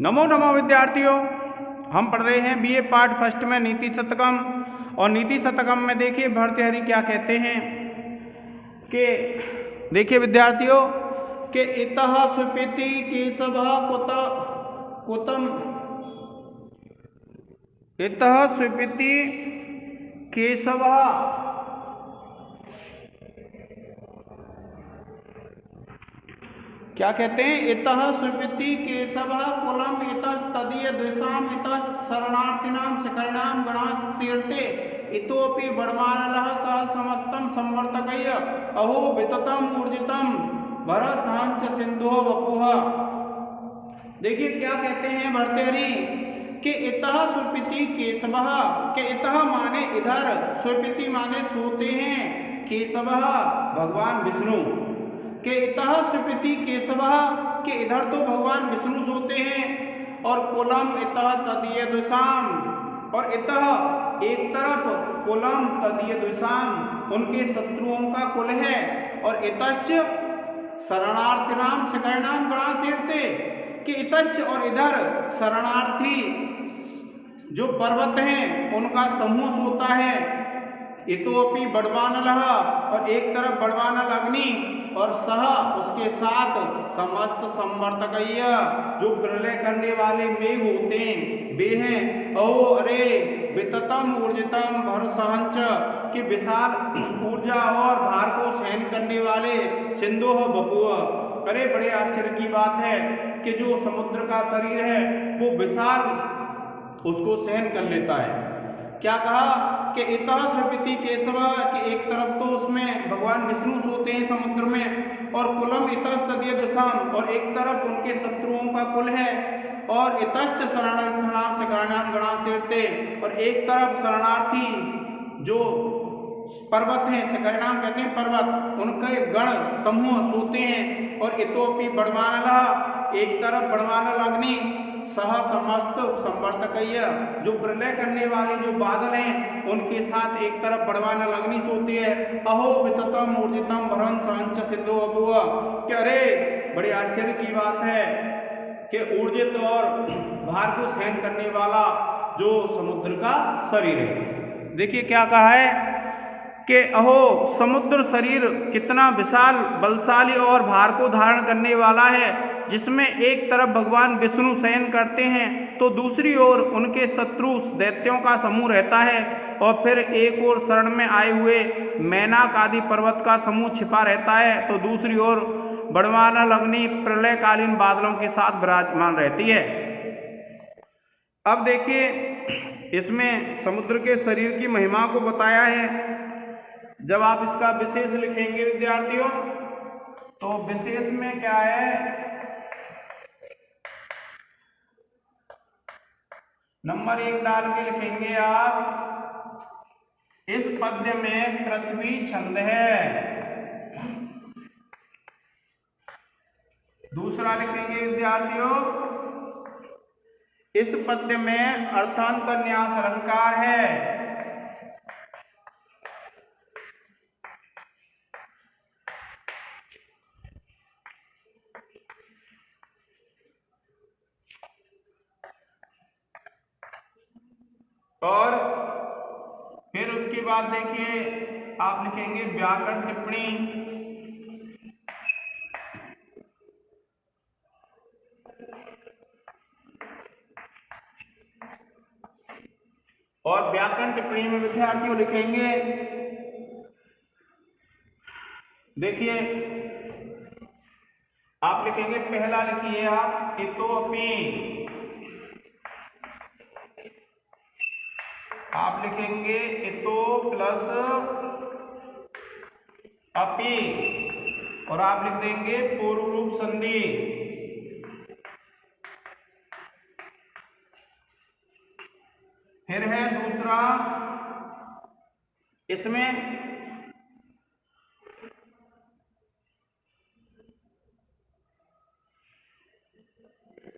नमो नमो विद्यार्थियों, हम पढ़ रहे हैं बीए पार्ट फर्स्ट में नीति शतकम। और नीति शतकम में देखिए भर्तृहरि क्या कहते हैं कि देखिए विद्यार्थियों कि इतः सुपीति केशव कुतम इतः सुपीति केशव क्या कहते हैं, इतः सुपीति केशव कुलम इतः तदीय द्विषाम इतः शरणार्थिनाम शिखरिणाम गणास्तीर्थे इतोपि बड़मानलः सह समस्तम संवर्तकय अहो विततम ऊर्जितम भरसांच सिंधु वपुः। देखिए क्या कहते हैं भर्तृहरि कि इतः सुपीति केशव के इतः माने इधर, सुपीति माने सोते हैं, केशव भगवान विष्णु के इतः सुपीति केशव के इधर तो भगवान विष्णु सोते हैं। और कुलम इतः तदीय द्विषाम, और इतः एक तरफ कुलम तदीय द्विषाम उनके शत्रुओं का कुल है। और इतश्च शरणार्थिनाम शिखरिणाम गणासीर्ते कि इतश्च और इधर शरणार्थी जो पर्वत हैं उनका समूह सोता है। इतोपि बड़वानलः, और एक तरफ बड़वानल अग्नि, और सह उसके साथ समस्त संवर्तकय जो प्रलय करने वाले मेघ होते हैं वे हैं। ओ अरे विततम ऊर्जितम भरसहंच कि विशाल ऊर्जा और भार को सहन करने वाले सिंधु बपुः। अरे बड़े आश्चर्य की बात है कि जो समुद्र का शरीर है वो विशाल उसको सहन कर लेता है। क्या कहा कि इतः सुपीति केशव के एक तरफ तो उसमें भगवान विष्णु सोते हैं समुद्र में, और कुलम इतः तदीय द्विषाम, और एक तरफ उनके शत्रुओं का कुल है। और इतश्च शरणार्थिनाम शिखरिणाम गणासीर्ते, और एक तरफ शरणार्थी जो पर्वत हैं, शिखरिणाम कहते हैं पर्वत, उनके गण समूह सोते हैं। और इतोपि बड़वानलः, एक तरफ बड़वानल अग्नि, सह समस्त संवर्तकय जो प्रलय करने वाले जो बादल हैं उनके साथ एक तरफ बड़वानल अग्नि सोती है। अहो विततम ऊर्जितम भरन सहंच सिंधु वपुः। कि अरे बड़े आश्चर्य की बात है कि ऊर्जित और भार को सहन करने वाला जो समुद्र का शरीर है। देखिए क्या कहा है कि अहो समुद्र शरीर कितना विशाल बलशाली और भार को धारण करने वाला है, जिसमें एक तरफ भगवान विष्णु शयन करते हैं तो दूसरी ओर उनके शत्रु दैत्यों का समूह रहता है। और फिर एक ओर शरण में आए हुए मैनाक आदि पर्वत का समूह छिपा रहता है, तो दूसरी ओर बड़वानल अग्नि प्रलयकालीन बादलों के साथ विराजमान रहती है। अब देखिए इसमें समुद्र के शरीर की महिमा को बताया है। जब आप इसका विशेष लिखेंगे विद्यार्थियों तो विशेष में क्या है, नंबर 1 डाल के लिखेंगे आप, इस पद्य में पृथ्वी छंद है। दूसरा लिखेंगे विद्यार्थियों, इस पद्य में अर्थांत न्यास अलंकार है। और फिर उसके बाद देखिए आप लिखेंगे व्याकरण टिप्पणी। और व्याकरण टिप्पणी में विद्यार्थियों लिखेंगे, देखिए आप लिखेंगे, पहला लिखिए आप इतोपि, आप लिखेंगे इतो प्लस अपि, और आप लिख देंगे पूर्व रूप संधि। फिर है दूसरा, इसमें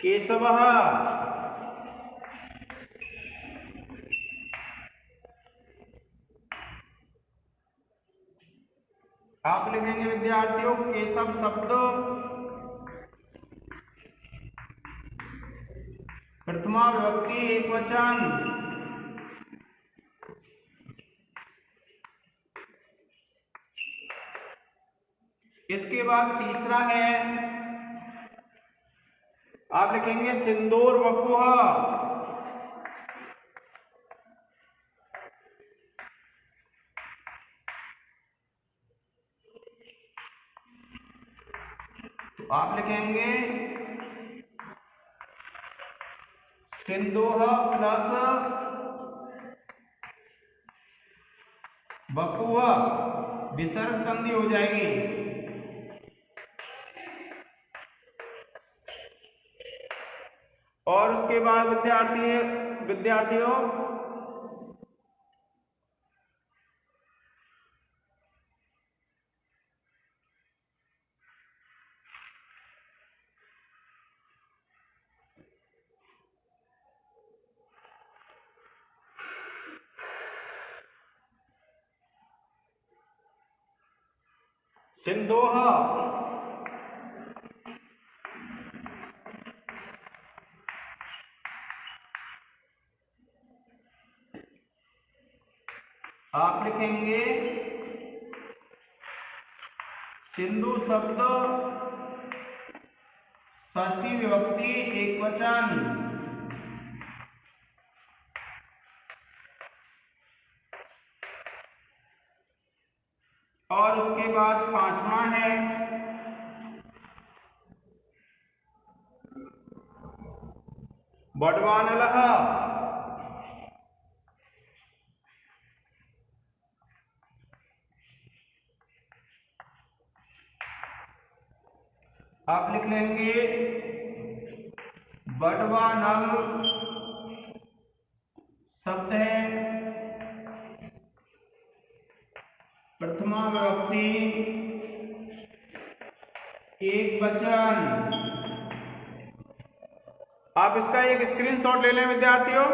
केशव, आप लिखेंगे विद्यार्थियों केशव शब्द प्रथमा विभक्ति एकवचन। इसके बाद तीसरा है, आप लिखेंगे सिंदूर वकुह। तो आप लिखेंगे सिंदूह प्लस वकुह, विसर्ग संधि हो जाएगी। और उसके बाद विद्यार्थियों सिंदोह, आप लिखेंगे सिंधु शब्द षष्ठी विभक्ति एकवचन। और उसके बाद पांचवा है बडवानलह। आप लिख लेंगे बडवानल शब्द है प्रथमा विभक्ति एक वचन। आप इसका एक स्क्रीनशॉट ले लें विद्यार्थियों।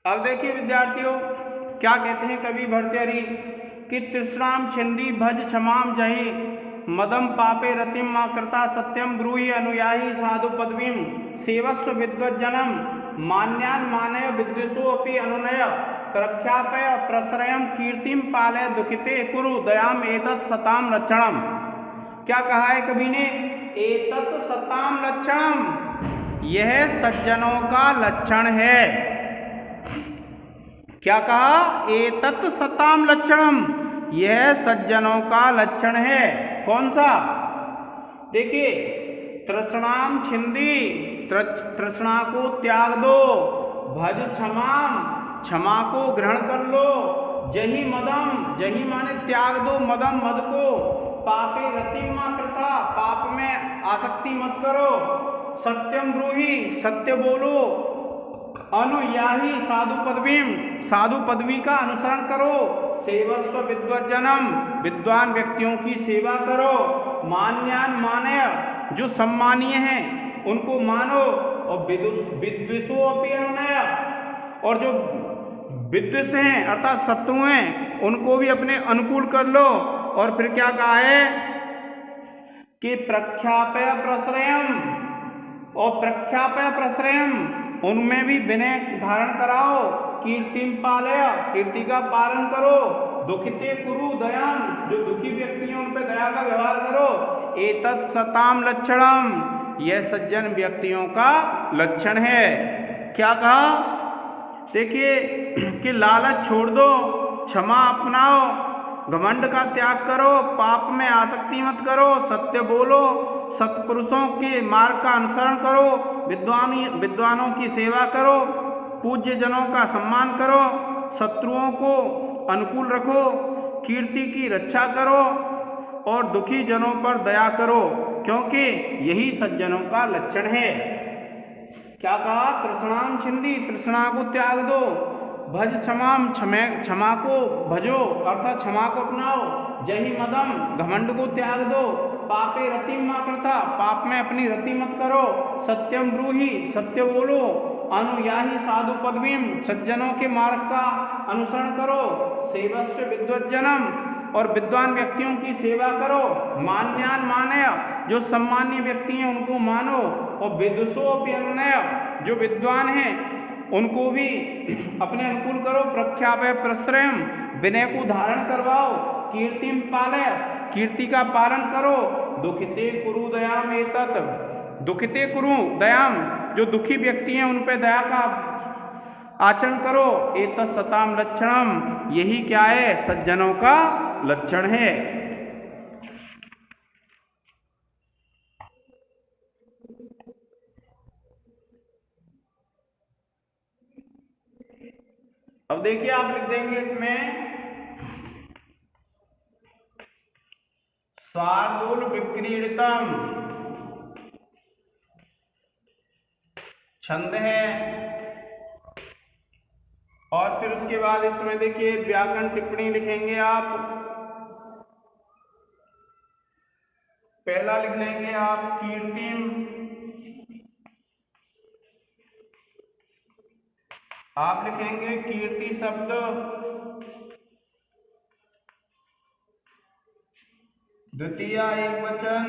अब देखिए विद्यार्थियों क्या कहते हैं कवि भर्तृहरि कि तृष्णाम छिंदी भज क्षमाम जहि मदम पापे रतिम मा कृता सत्यम ब्रूहि अनुयायी साधु पदवीम सेवस्व विद्वज्जनम मान्यान मानय विद्विषो अपि अनुनय प्रख्यापय प्रश्रयम कीर्तिम पालय दुखिते कुरु दयाम एतत् सताम लक्षणम। क्या कहा है कवि ने? एतत् सताम लक्षणम, यह सज्जनों का लक्षण है। क्या कहा? एतत् सताम लक्षणम, यह सज्जनों का लक्षण है। कौन सा? देखिए, तृष्णाम छिंदी, तृष्णा को त्याग दो, भज क्षमाम, क्षमा को ग्रहण कर लो, जही मदम, जही माने त्याग दो, मदम मद को, पापे रतिम मा कृता, पाप में आसक्ति मत करो, सत्यम ब्रूहि, सत्य बोलो, अनुयाही साधु पदवीम, साधु पदवी का अनुसरण करो, सेवस्व विद्वज्जनम, विद्वान व्यक्तियों की सेवा करो, मान्यान मानय, जो सम्मानीय हैं उनको मानो, और विद्विषो अपि अनुनय, और जो विद्विष हैं अर्थात शत्रु हैं उनको भी अपने अनुकूल कर लो। और फिर क्या कहा है कि प्रख्यापय प्रश्रयम, और प्रख्यापय प्रश्रयम, उनमें भी विनय धारण कराओ, कीर्तिम पालय, कीर्ति का पालन करो, दुखिते कुरु दयाम, जो दुखी व्यक्ति हैं उन पर दया का व्यवहार करो, एतत् सताम लक्षणम, यह सज्जन व्यक्तियों का लक्षण है। क्या कहा? देखिए कि लालच छोड़ दो, क्षमा अपनाओ, घमंड का त्याग करो, पाप में आसक्ति मत करो, सत्य बोलो, सत्पुरुषों के मार्ग का अनुसरण करो, विद्वानों की सेवा करो, पूज्य जनों का सम्मान करो, शत्रुओं को अनुकूल रखो, कीर्ति की रक्षा करो और दुखी जनों पर दया करो, क्योंकि यही सज्जनों का लक्षण है। क्या कहा? तृष्णाम छिंदी, तृष्णा को त्याग दो, भज क्षमाम, क्षमा को भजो अर्थात क्षमा को अपनाओ, जही मदम, घमंड को त्याग दो, पापे रतिम मा कृथा, पाप में अपनी रति मत करो, सत्यम ब्रूहि, सत्य बोलो, अनुयाही साधु पदवीम, सज्जनों के मार्ग का अनुसरण करो, सेवस्व विद्वज्जनम, और विद्वान व्यक्तियों की सेवा करो, मान्यान मानय, जो सम्मान्य व्यक्ति हैं उनको मानो, और विदुषोप्यन्नय, जो विद्वान हैं उनको भी अपने अनुकूल करो, प्रख्यापय प्रश्रयम, विनय को धारण करवाओ, कीर्तिम पालय, कीर्ति का पालन करो, दुखिते कुरु दयाम एतत्, दुखिते कुरु दयाम, जो दुखी व्यक्ति हैं उन पे दया का आचरण करो, एतत् सताम लक्षणम, यही क्या है? सज्जनों का लक्षण है। अब देखिए आप लिख देंगे इसमें शार्दूल विक्रीडितम छंद है, और फिर उसके बाद इसमें देखिए व्याकरण टिप्पणी लिखेंगे आप। पहला लिख लेंगे आप कीर्तिम, आप लिखेंगे कीर्ति शब्द द्वितीय एक वचन,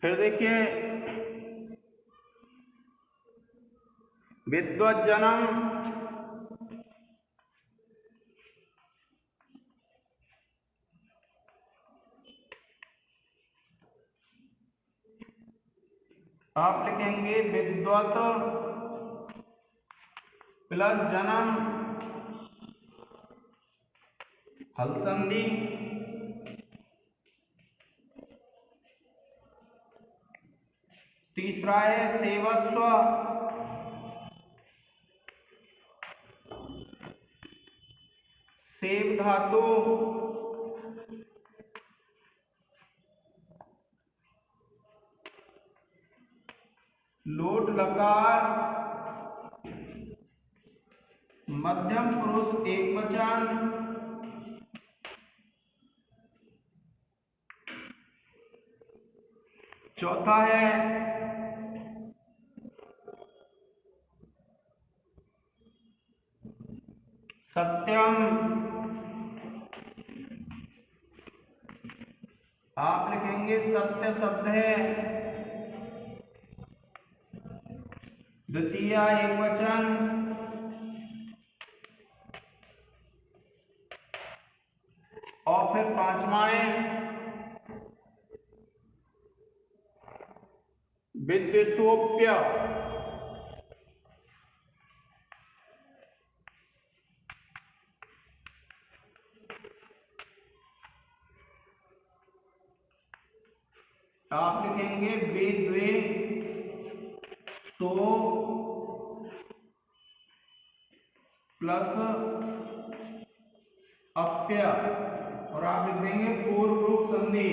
फिर देखिए विद्वज्जनम, आप लिखेंगे विद्वत प्लस जन्म हल संधि, तीसरा है सेवस्व, सेव धातु, लोट लकार, मध्यम पुरुष एक वचन, चौथा है सत्यम, आप लिखेंगे सत्य शब्द है द्वितीय एक वचन, और फिर पांचवा है विद्वेषोप्य, आप लिखेंगे विद्वेषो प्लस अप्य, और आप लिख देंगे पूर्व रूप संधि।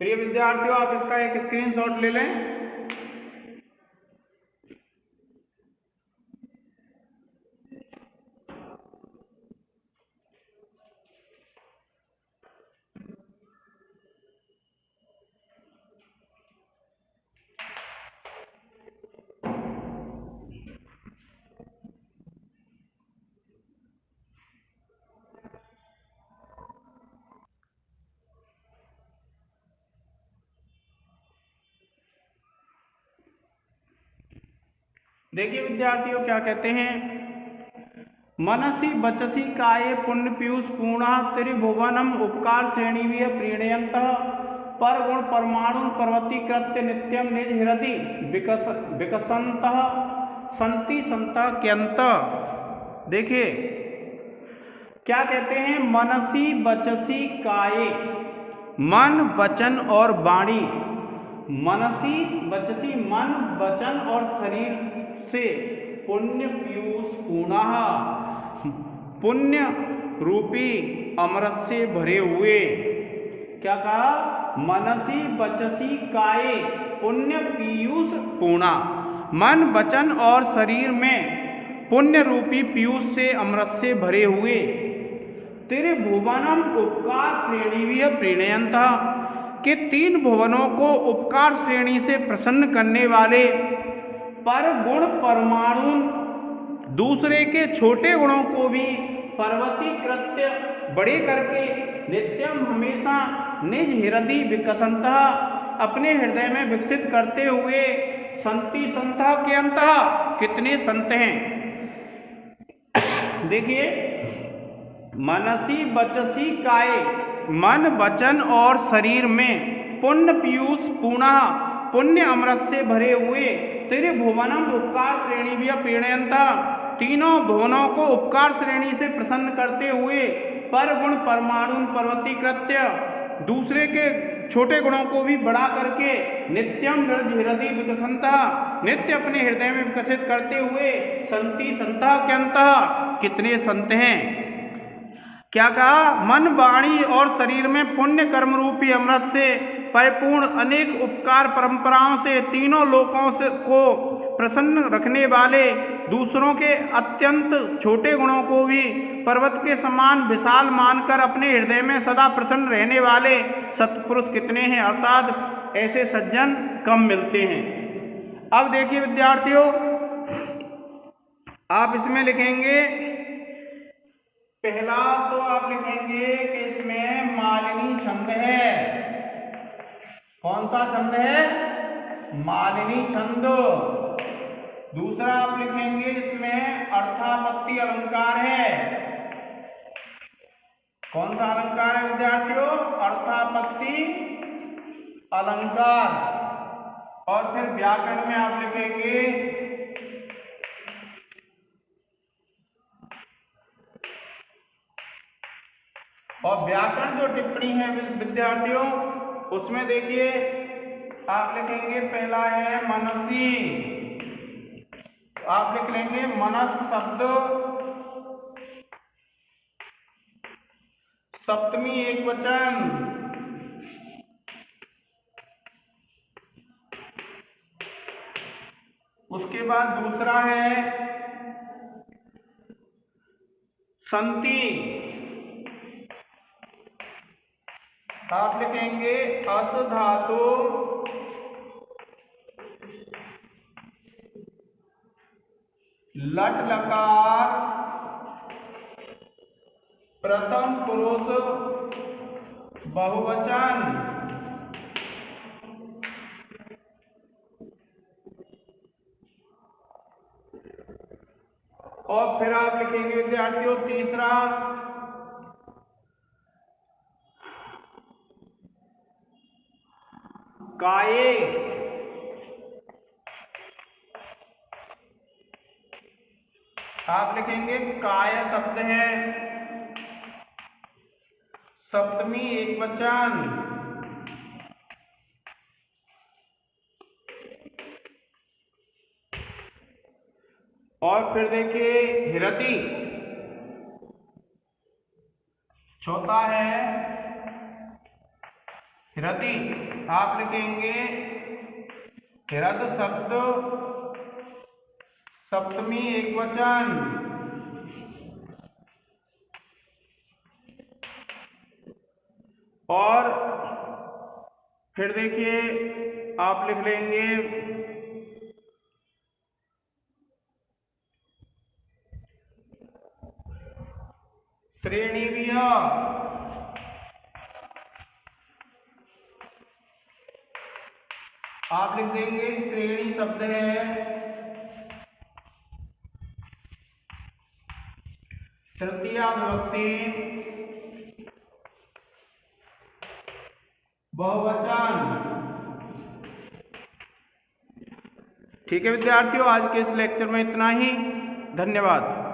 प्रिय विद्यार्थियों, आप इसका एक स्क्रीनशॉट ले लें। देखिए विद्यार्थियों क्या कहते हैं, मनसी बचसी काये पुण्य पीयूष पूर्ण त्रिभुवनम उपकार श्रेणी प्रीणयंत पर गुण परमाणु पर्वती कृत्य नित्यम निज हृदि विकसंत संति संता क्यंत। देखिए क्या कहते हैं, मनसी बचसी काये, मन वचन और वाणी। मनसी बचसी मन वचन और शरीर से पुण्य पीयूष पूर्णः, पुण्य रूपी अमृत से भरे हुए। क्या कहा, मनसी बचसी काये पुण्य पीयूष पूर्णा, मन वचन और शरीर में पुण्य रूपी पीयूष से अमृत से भरे हुए। त्रिभुवनम उपकार श्रेणी भी प्रीणयंतः, के 3 भुवनों को उपकार श्रेणी से प्रसन्न करने वाले, पर गुण परमाणु दूसरे के छोटे गुणों को भी पर्वती कृत्य बड़े करके, नित्यम हमेशा निज हृदय विकसंतः अपने हृदय में विकसित करते हुए, संति संतः के अंतः कितने संत हैं। देखिए मनसी बचसी काये, मन वचन और शरीर में पुण्य पीयूष पूर्णः, पुण्य अमृत से भरे हुए। त्रिभुवनम उपकार श्रेणी भी प्रीणयंतः, तीनों भुवनों को उपकार श्रेणी से प्रसन्न करते हुए, पर गुण परमाणु पर्वती कृत्य दूसरे के छोटे गुणों को भी बढ़ा करके, नित्यम हृदय विकसंतः नित्य अपने हृदय में विकसित करते हुए, संति संतः के अंतः कितने संत हैं। क्या कहा, मन वाणी और शरीर में पुण्य कर्म रूपी अमृत से परिपूर्ण अनेक उपकार परंपराओं से तीनों लोकों से को प्रसन्न रखने वाले, दूसरों के अत्यंत छोटे गुणों को भी पर्वत के समान विशाल मानकर अपने हृदय में सदा प्रसन्न रहने वाले सत्पुरुष कितने हैं, अर्थात ऐसे सज्जन कम मिलते हैं। अब देखिए विद्यार्थियों, आप इसमें लिखेंगे, पहला तो आप लिखेंगे कि इसमें मालिनी छंद है। कौन सा छंद है, मालिनी छंद। दूसरा आप लिखेंगे इसमें अर्थापत्ति अलंकार है। कौन सा अलंकार है विद्यार्थियों, अर्थापत्ति अलंकार। और फिर व्याकरण में आप लिखेंगे और व्याकरण जो टिप्पणी है विद्यार्थियों, उसमें देखिए आप लिखेंगे, पहला है मनसी, आप लिख लेंगे मनस शब्द सप्तमी एक वचन। उसके बाद दूसरा है संति, आप लिखेंगे अस धातु लट लकार प्रथम पुरुष बहुवचन। और फिर आप लिखेंगे विद्यार्थियों तीसरा काये, आप लिखेंगे काय शब्द है सप्तमी एक वचन। और फिर देखिए हृदय, चौथा है हृदय, आप लिखेंगे हृद शब्द सप्तमी एक वचन। और फिर देखिए आप लिख लेंगे श्रेणीव्य, आप लिख देंगे श्रेणी शब्द है तृतीया विभक्ति बहुवचन। ठीक है विद्यार्थियों, आज के इस लेक्चर में इतना ही। धन्यवाद।